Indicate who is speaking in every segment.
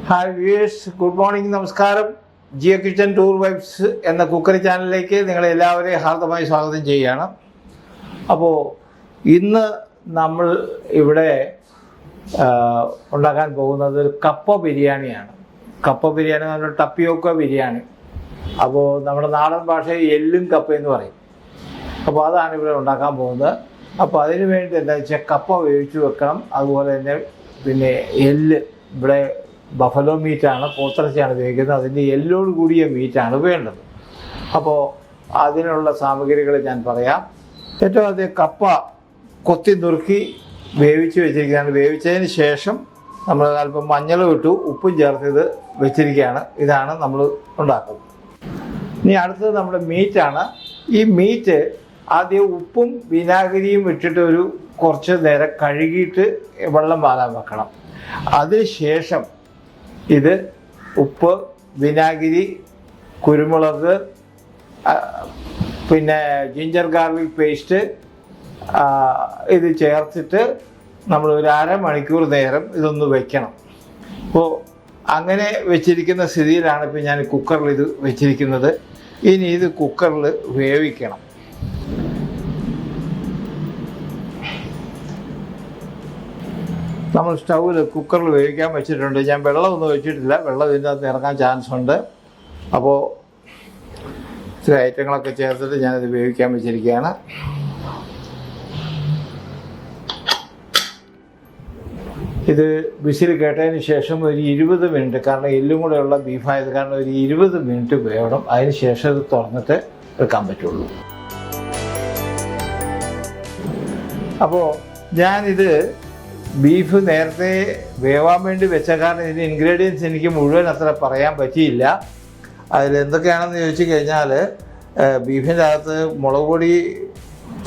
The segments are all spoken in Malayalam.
Speaker 1: ഹായ് വ്യൂവേഴ്സ്, ഗുഡ് മോർണിംഗ്, നമസ്കാരം. ജിയോ കിച്ചൻ ടൂർ വൈബ്സ് എന്ന കുക്കറി ചാനലിലേക്ക് നിങ്ങളെല്ലാവരെയും ഹാർദമായി സ്വാഗതം ചെയ്യുകയാണ്. അപ്പോൾ ഇന്ന് നമ്മൾ ഇവിടെ ഉണ്ടാക്കാൻ പോകുന്നത് ഒരു കപ്പ ബിരിയാണിയാണ്. കപ്പ ബിരിയാണി എന്ന് പറഞ്ഞാൽ ടപ്പിയോക്ക ബിരിയാണി. അപ്പോൾ നമ്മുടെ നാടൻ ഭാഷയിൽ എല്ലും കപ്പ എന്ന് പറയും. അപ്പോൾ അതാണ് ഇവിടെ ഉണ്ടാക്കാൻ പോകുന്നത്. അപ്പോൾ അതിന് വേണ്ടി എന്താ വെച്ചാൽ കപ്പ വേവിച്ച് വെക്കണം. അതുപോലെ തന്നെ പിന്നെ എല്ല്, ഇവിടെ ബഫലോ മീറ്റാണ്, പോത്തിറച്ചിയാണ് ഉപയോഗിക്കുന്നത്. അതിൻ്റെ എല്ലോട് കൂടിയ മീറ്റാണ് വേണ്ടത്. അപ്പോൾ അതിനുള്ള സാമഗ്രികൾ ഞാൻ പറയാം. ഏറ്റവും ആദ്യം കപ്പ കൊത്തി നുറുക്കി വേവിച്ച് വെച്ചിരിക്കുകയാണ്. വേവിച്ചതിന് ശേഷം നമ്മൾ അല്പം മഞ്ഞളും ഇട്ടു ഉപ്പും ചേർത്ത് വെച്ചിരിക്കുകയാണ്. ഇതാണ് നമ്മൾ ഉണ്ടാക്കുന്നത്. ഇനി അടുത്തത് നമ്മുടെ മീറ്റാണ്. ഈ മീറ്റ് ആദ്യം ഉപ്പും വിനാഗിരിയും ഇട്ടിട്ട് കുറച്ച് നേരം കഴുകിയിട്ട് വെള്ളം വാലാൻ വെക്കണം. അതിനുശേഷം ഇത് ഉപ്പ്, വിനാഗിരി, കുരുമുളക്, പിന്നെ ജിഞ്ചർ ഗാർലിക് പേസ്റ്റ് ഇത് ചേർത്തിട്ട് നമ്മൾ ഒരു അരമണിക്കൂർ നേരം ഇതൊന്ന് വെക്കണം. അപ്പോൾ അങ്ങനെ വെച്ചിരിക്കുന്ന സ്ഥിതിയിലാണ് ഇപ്പോൾ ഞാൻ കുക്കറിൽ ഇത് വെച്ചിരിക്കുന്നത്. ഇനി ഇത് കുക്കറിൽ വേവിക്കണം. നമ്മൾ സ്റ്റൗവിൽ കുക്കറിൽ വേവിക്കാൻ വെച്ചിട്ടുണ്ട്. ഞാൻ വെള്ളമൊന്നും വെച്ചിട്ടില്ല. വെള്ളം ഇതിൻ്റെ അകത്ത് ഇറങ്ങാൻ ചാൻസ് ഉണ്ട്. അപ്പോൾ ഇച്ചിരി ഐറ്റങ്ങളൊക്കെ ചേർത്തിട്ട് ഞാനിത് വേവിക്കാൻ വെച്ചിരിക്കുകയാണ്. ഇത് വിസിൽ കേട്ടതിന് ശേഷം ഒരു 20 മിനിറ്റ്, കാരണം എല്ലും കൂടെ ഉള്ള ബീഫായത് കാരണം ഒരു 20 മിനിറ്റ് വേണം. അതിന് ശേഷം ഇത് തുറന്നിട്ട് എടുക്കാൻ പറ്റുള്ളൂ. അപ്പോൾ ഞാനിത് ബീഫ് നേരത്തെ വേവാൻ വേണ്ടി വെച്ച കാരണം ഇതിൻ്റെ ഇൻഗ്രീഡിയൻസ് എനിക്ക് മുഴുവൻ അത്ര പറയാൻ പറ്റിയില്ല. അതിലെന്തൊക്കെയാണെന്ന് ചോദിച്ചു കഴിഞ്ഞാൽ, ബീഫിൻ്റെ അകത്ത് മുളക് പൊടി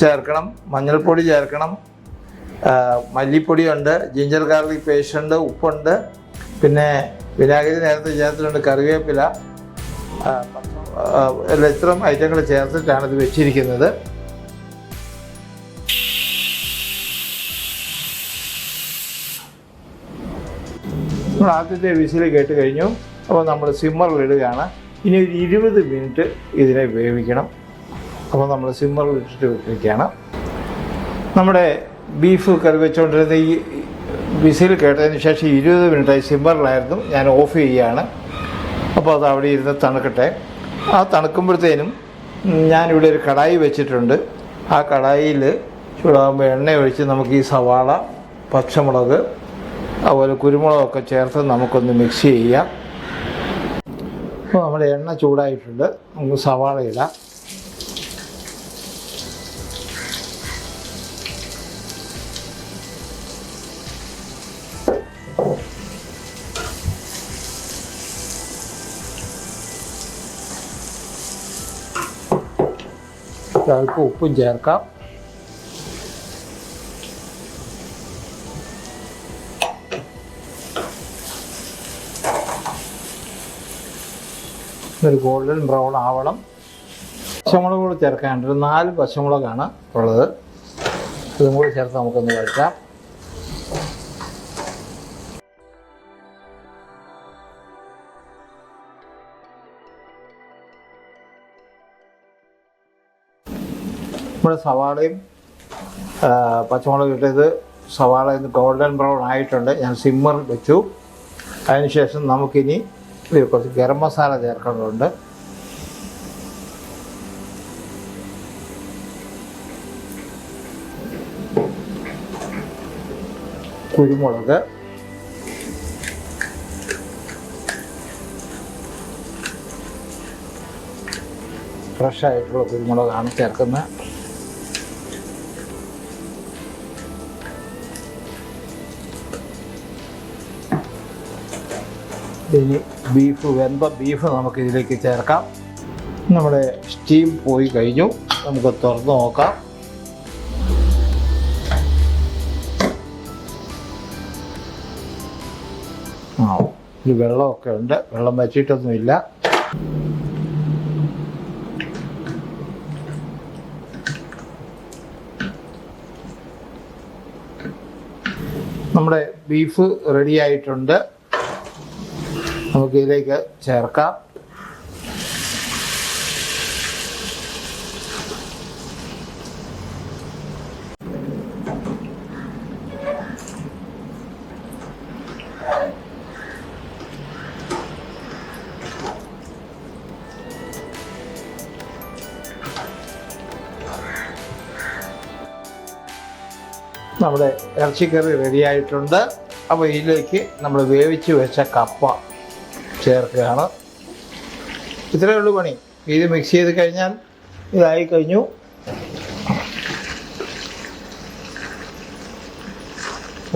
Speaker 1: ചേർക്കണം, മഞ്ഞൾപ്പൊടി ചേർക്കണം, മല്ലിപ്പൊടിയുണ്ട്, ജിഞ്ചർ ഗാർലിക് പേസ്റ്റ് ഉണ്ട്, ഉപ്പുണ്ട്, പിന്നെ വിനാഗിരി നേരത്തെ ചേർത്തിട്ടുണ്ട്, കറിവേപ്പില, ഇത്രയും ഐറ്റങ്ങൾ ചേർത്തിട്ടാണ് ഇത് വെച്ചിരിക്കുന്നത്. നമ്മൾ ആദ്യത്തെ വിസിൽ കേട്ട് കഴിഞ്ഞു. അപ്പോൾ നമ്മൾ സിമ്മറിലിടുകയാണ്. ഇനി ഒരു 20 മിനിറ്റ് ഇതിനെ വേവിക്കണം. അപ്പോൾ നമ്മൾ സിമ്മറിലിട്ടിട്ട് വെക്കുകയാണ്. നമ്മുടെ ബീഫ് കറി വെച്ചുകൊണ്ടിരുന്ന ഈ വിസിൽ കേട്ടതിന് ശേഷം 20 മിനിറ്റായി സിമ്മറിലായിരുന്നു. ഞാൻ ഓഫ് ചെയ്യുകയാണ്. അപ്പോൾ അത് അവിടെ ഇരുന്ന് തണുക്കട്ടെ. ആ തണുക്കുമ്പോഴത്തേനും ഞാനിവിടെ ഒരു കടായി വെച്ചിട്ടുണ്ട്. ആ കടായിൽ ചൂടാകുമ്പോൾ എണ്ണ ഒഴിച്ച് നമുക്ക് ഈ സവാള, പച്ചമുളക്, അതുപോലെ കുരുമുളകൊക്കെ ചേർത്ത് നമുക്കൊന്ന് മിക്സ് ചെയ്യാം. അപ്പോൾ നമ്മുടെ എണ്ണ ചൂടായിട്ടുണ്ട്. നമുക്ക് സവാള ഇടാം. അല്പം ഉപ്പും ചേർക്കാം. ഒരു ഗോൾഡൻ ബ്രൗൺ ആവണം. പച്ചമുളക് കൂടി ചേർക്കാനുണ്ട്. ഒരു 4 പച്ചമുളകാണ് ഉള്ളത്. ഇതും കൂടി ചേർത്ത് നമുക്കൊന്ന് വഴറ്റാം. നമ്മുടെ സവാളയും പച്ചമുളക് ഇട്ടത് സവാള ഇന്ന് ഗോൾഡൻ ബ്രൗൺ ആയിട്ടുണ്ട്. ഞാൻ സിമ്മറിൽ വെച്ചു. അതിനുശേഷം നമുക്കിനി കുറച്ച് ഗരം മസാല ചേർക്കേണ്ടതുണ്ട്. കുരുമുളക്, ഫ്രഷായിട്ടുള്ള കുരുമുളകാണ് ചേർക്കുന്നത്. ഇനി വെന്ത ബീഫ് നമുക്കിതിലേക്ക് ചേർക്കാം. നമ്മുടെ സ്റ്റീം പോയി കഴിഞ്ഞു. നമുക്ക് തുറന്ന് നോക്കാം. ഈ വെള്ളമൊക്കെ ഉണ്ട്. വെള്ളം വച്ചിട്ടൊന്നുമില്ല. നമ്മുടെ ബീഫ് റെഡി ആയിട്ടുണ്ട്. നമുക്കിതിലേക്ക് ചേർക്കാം. നമ്മുടെ ഇറച്ചിക്കറി റെഡിയായിട്ടുണ്ട്. അപ്പോൾ ഇതിലേക്ക് നമ്മൾ വേവിച്ച് വെച്ച കപ്പ ചേർക്കുകയാണ്. ഇത്രയേ ഉള്ളൂ പണി. ഇത് മിക്സ് ചെയ്ത് കഴിഞ്ഞാൽ ഇതായി കഴിഞ്ഞു.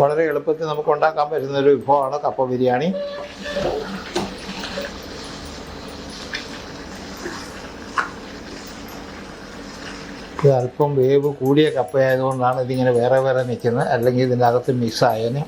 Speaker 1: വളരെ എളുപ്പത്തിൽ നമുക്ക് ഉണ്ടാക്കാൻ പറ്റുന്നൊരു വിഭവമാണ് കപ്പ ബിരിയാണി. ഇത് അല്പം വേവ് കൂടിയ കപ്പയായതുകൊണ്ടാണ് ഇതിങ്ങനെ വേറെ വേറെ നിൽക്കുന്നത്, അല്ലെങ്കിൽ ഇതിൻ്റെ അകത്ത് മിക്സായതിന്.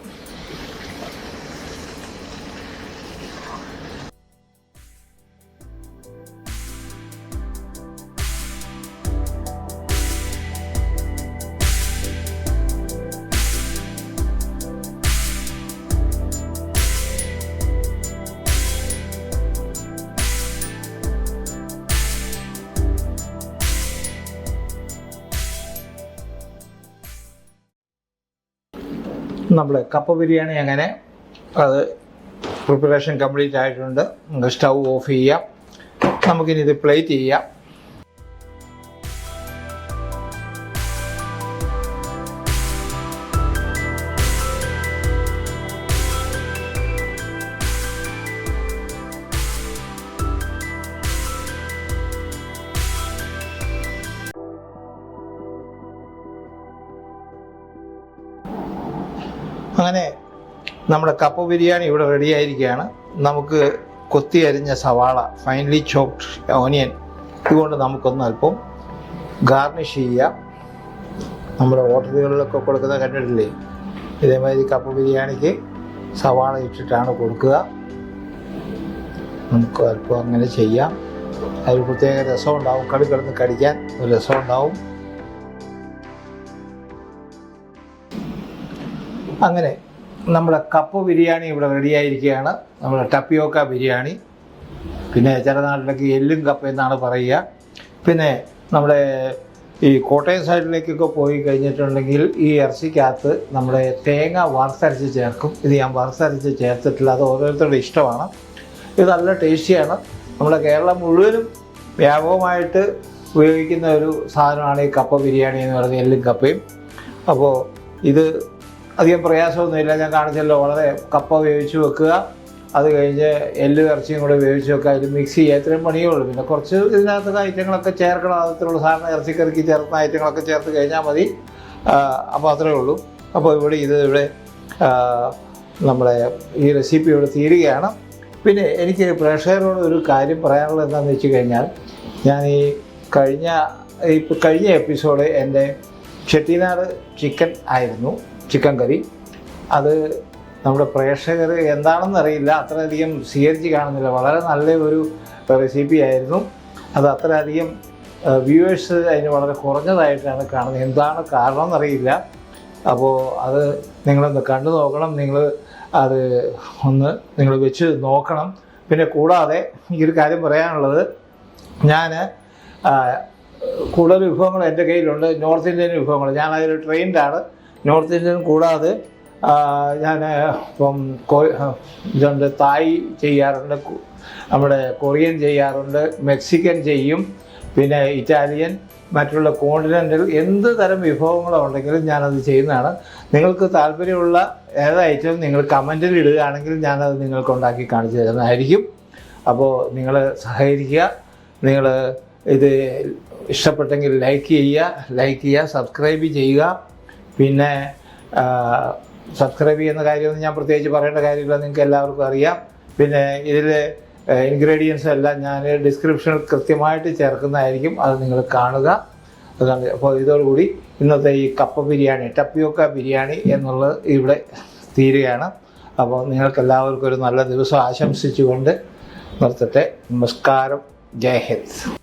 Speaker 1: നമ്മൾ കപ്പ ബിരിയാണി അങ്ങനെ അത് പ്രിപ്പറേഷൻ കംപ്ലീറ്റ് ആയിട്ടുണ്ട്. നമുക്ക് സ്റ്റൗ ഓഫ് ചെയ്യാം. നമുക്കിനി ഇത് പ്ലേറ്റ് ചെയ്യാം. അങ്ങനെ നമ്മുടെ കപ്പ ബിരിയാണി ഇവിടെ റെഡി ആയിരിക്കുകയാണ്. നമുക്ക് കൊത്തി അരിഞ്ഞ സവാള, ഫൈനലി ചോപ്ഡ് ഓനിയൻ ഇതുകൊണ്ട് നമുക്കൊന്ന് അല്പം ഗാർണിഷ് ചെയ്യാം. നമ്മുടെ ഹോട്ടലുകളിലൊക്കെ കൊടുക്കുന്ന കണ്ടിട്ടില്ലേ, ഇതേമാതിരി കപ്പ ബിരിയാണിക്ക് സവാള ഇട്ടിട്ടാണ് കൊടുക്കുക. നമുക്ക് അല്പം അങ്ങനെ ചെയ്യാം. അതിൽ പ്രത്യേക രസമുണ്ടാവും. കിടന്ന് കടിക്കാൻ ഒരു രസമുണ്ടാവും. അങ്ങനെ നമ്മുടെ കപ്പ ബിരിയാണി ഇവിടെ റെഡിയായിരിക്കുകയാണ്. നമ്മുടെ ടപ്പിയോക്ക ബിരിയാണി, പിന്നെ ചില നാട്ടിലൊക്കെ എല്ലും കപ്പ എന്നാണ് പറയുക. പിന്നെ നമ്മുടെ ഈ കോട്ടയം സൈഡിലേക്കൊക്കെ പോയി കഴിഞ്ഞിട്ടുണ്ടെങ്കിൽ ഈ ഇറച്ചിക്കകത്ത് നമ്മുടെ തേങ്ങ വറുത്തരച്ച് ചേർക്കും. ഇത് ഞാൻ വറുത്തരച്ച് ചേർത്തിട്ടില്ല, അത് ഓരോരുത്തരുടെ ഇഷ്ടമാണ്. ഇത് നല്ല ടേസ്റ്റിയാണ്. നമ്മുടെ കേരളം മുഴുവനും വ്യാപകമായിട്ട് ഉപയോഗിക്കുന്ന ഒരു സാധനമാണ് ഈ കപ്പ ബിരിയാണി എന്ന് പറയുന്നത്, എല്ലും കപ്പയും. അപ്പോൾ ഇത് അധികം പ്രയാസമൊന്നുമില്ല. ഞാൻ കാണിച്ചല്ലോ, വളരെ കപ്പ വേവിച്ച് വെക്കുക, അത് കഴിഞ്ഞ് എല്ലും ഇറച്ചിയും കൂടെ വേവിച്ച് വെക്കുക, അതിൽ മിക്സ് ചെയ്യുക, ഇത്രയും പണിയേ ഉള്ളൂ. പിന്നെ കുറച്ച് ഇതിനകത്ത് ഐറ്റങ്ങളൊക്കെ ചേർക്കണം, അതിലുള്ള സാധാരണ ഇറച്ചിക്കറിക്ക് ചേർക്കുന്ന ഐറ്റങ്ങളൊക്കെ ചേർത്ത് കഴിഞ്ഞാൽ മതി. അപ്പോൾ അത്രയേ ഉള്ളൂ. അപ്പോൾ ഇവിടെ നമ്മുടെ ഈ റെസിപ്പി ഇവിടെ തീരുകയാണ്. പിന്നെ എനിക്ക് പ്രേക്ഷകരോട് ഒരു കാര്യം പറയാനുള്ളത് എന്താണെന്ന് വെച്ച് കഴിഞ്ഞാൽ, ഞാൻ ഈ കഴിഞ്ഞ എപ്പിസോഡ് എൻ്റെ ചെട്ടിനാട് ചിക്കൻ ആയിരുന്നു, ചിക്കൻ കറി. അത് നമ്മുടെ പ്രേക്ഷകർ എന്താണെന്നറിയില്ല, അത്രയധികം സ്വീകരിച്ച് കാണുന്നില്ല. വളരെ നല്ല ഒരു റെസിപ്പി ആയിരുന്നു. അത് അത്രയധികം വ്യൂവേഴ്സ് അതിന് വളരെ കുറഞ്ഞതായിട്ടാണ് കാണുന്നത്. എന്താണ് കാരണം എന്നറിയില്ല. അപ്പോൾ അത് നിങ്ങളൊന്ന് കണ്ടു നോക്കണം. അത് നിങ്ങൾ വെച്ച് നോക്കണം. പിന്നെ കൂടാതെ ഈ ഒരു കാര്യം പറയാനുള്ളത്, ഞാൻ കൂടുതൽ വിഭവങ്ങൾ എൻ്റെ കയ്യിലുണ്ട്, നോർത്ത് ഇന്ത്യൻ വിഭവങ്ങൾ. ഞാൻ അതിൽ ട്രെയിൻഡാണ്. നോർത്ത് ഇന്ത്യൻ കൂടാതെ ഞാൻ ഇപ്പം ഇതുണ്ട്, തായ് ചെയ്യാറുണ്ട്, നമ്മുടെ കൊറിയൻ ചെയ്യാറുണ്ട്, മെക്സിക്കൻ ചെയ്യും, പിന്നെ ഇറ്റാലിയൻ, മറ്റുള്ള കോണ്ടിനെൻ്റൽ എന്ത് തരം വിഭവങ്ങളുണ്ടെങ്കിലും ഞാനത് ചെയ്യുന്നതാണ്. നിങ്ങൾക്ക് താല്പര്യമുള്ള ഏതായിട്ടും നിങ്ങൾ കമൻറ്റിൽ ഇടുകയാണെങ്കിൽ ഞാനത് നിങ്ങൾക്ക് ഉണ്ടാക്കി കാണിച്ചു തരുന്നതായിരിക്കും. അപ്പോൾ നിങ്ങൾ സഹകരിക്കുക. നിങ്ങൾ ഇത് ഇഷ്ടപ്പെട്ടെങ്കിൽ ലൈക്ക് ചെയ്യുക, സബ്സ്ക്രൈബ് ചെയ്യുക. പിന്നെ സബ്സ്ക്രൈബ് ചെയ്യുന്ന കാര്യമൊന്നും ഞാൻ പ്രത്യേകിച്ച് പറയേണ്ട കാര്യമില്ല, നിങ്ങൾക്ക് എല്ലാവർക്കും അറിയാം. പിന്നെ ഇതിൽ ഇൻഗ്രീഡിയൻസ് എല്ലാം ഞാൻ ഡിസ്ക്രിപ്ഷനിൽ കൃത്യമായിട്ട് ചേർക്കുന്നതായിരിക്കും, അത് നിങ്ങൾ കാണുക. അപ്പോൾ ഇതോടുകൂടി ഇന്നത്തെ ഈ കപ്പ ബിരിയാണി, ടപ്പിയോക്ക ബിരിയാണി എന്നുള്ളത് ഇവിടെ തീരുകയാണ്. അപ്പോൾ നിങ്ങൾക്കെല്ലാവർക്കും ഒരു നല്ല ദിവസം ആശംസിച്ചുകൊണ്ട് നിർത്തട്ടെ. നമസ്കാരം. ജയ് ഹിന്ദ്.